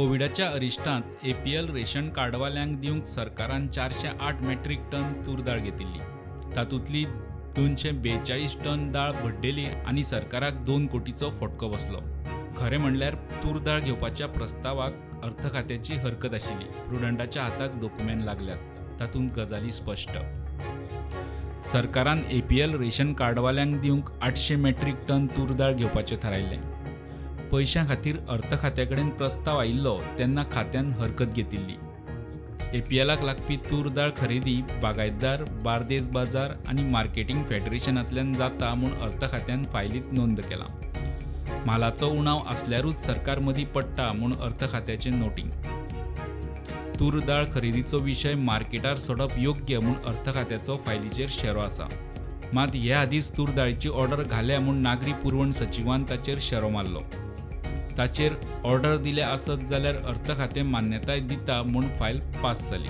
कोविडाच्या अरिश्टांत APL ration कार्डवाल्यांक दिवंक सरकारान 408 metric ton तूर दाळ घेतिल्ली. तातूंतली 242 टन दाळ भड्डेली आनी सरकाराक 2 कोटीचो फटको बसलो. खरें म्हणल्यार तूर दाळ घेवपाच्या प्रस्तावाक अर्थ खात्याची हरकत आशिल्ली. प्रुडंटाच्या हाताक डॉक्युमेंट लागल्यात. तातूंत गजाली स्पश्ट. सरकारान एपीएल रेशन कार्डवाल्यांक दिवंक 800 मेट्रीक टन तूर दाळ घेवपाचें थारायलें. पैशां खातीर अर्थ खात्या कडेन प्रस्ताव आयिल्लो तेन्ना खात्यान हरकत घेतिल्ली. एपीएलाक लागपी तूर दाळ खरेदी बागायतदार, बार्देस बाजार आनी मार्केटिंग फेडरेशनांतल्यान जाता म्हूण अर्थ खात्यान फायलींत नोंद केला. म्हालाचो उणाव आसल्यारूच सरकार मदीं पडटा म्हूण अर्थ खात्याचें नोटींग. तूर दाळ खरेदीचो विशय मार्केटार सोडप योग्य म्हूण अर्थ खात्याचो फायलीचेर शेरो आसा. मात हे आदींच तूर दाळीची ऑर्डर घाल्या म्हूण नागरी पुरवण सचिवान ताचेर शेरो मारलो. ताचेर ऑर्डर दिले आसत जाल्यार अर्थ खातें मान्यताय दिता म्हूण फायल पास जाली.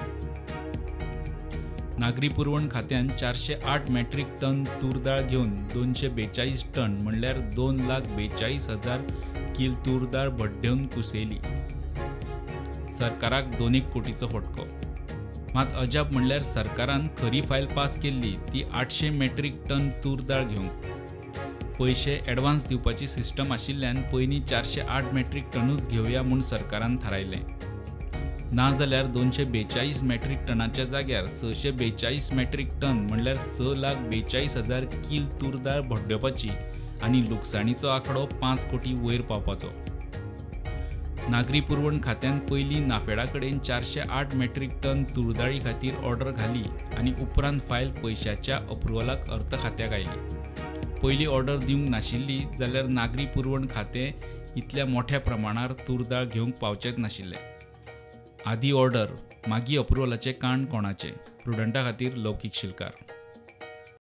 नागरी पुरवण खात्यान 408 मेट्रीक टन तूर दाळ घेवन 242 टन म्हणल्यार 2,42,000 किल तूर दाळ भड्डेवन कुसयली. सरकाराक 2 कोटीचो फटको. मात अजाप म्हणल्यार सरकारान खरी फायल पास केल्ली ती 800 मेट्रीक टन तूर दाळ घेवंक. पयशे एडवान्स दिवपाची सिस्टम आशिल्ल्यान पयलीं 408 मेट्रीक टनूच घेवया म्हूण सरकारान थारायलें. ना जाल्यार 242 मेट्रीक टनाच्या जाग्यार 642 मेट्रीक टन म्हणल्यार 6,42,000 किल तूर दाळ भड्डोवपाची आनी लुकसाणीचो आंकडो 5 कोटी वयर पावपाचो. नागरी पुरवण खात्यान पयलीं नाफेडा कडेन 408 मेट्रीक टन तूर दाळी खातीर ऑर्डर घाली आनी उपरांत फायल पयशाच्या अप्रुवलाक अर्थ खात्याक आयली. पयली ऑर्डर दिवंक नाशिल्ली जाल्यार नागरी पुरवण खातें इतल्या मोठ्या प्रमाणार तूर दाळ घेवंक पावचेंच नाशिल्लें. आदी ऑर्डर मागीर अप्रुवलाचें काण कोणाचें? प्रुडंटा खातीर लौकीक शिलकार.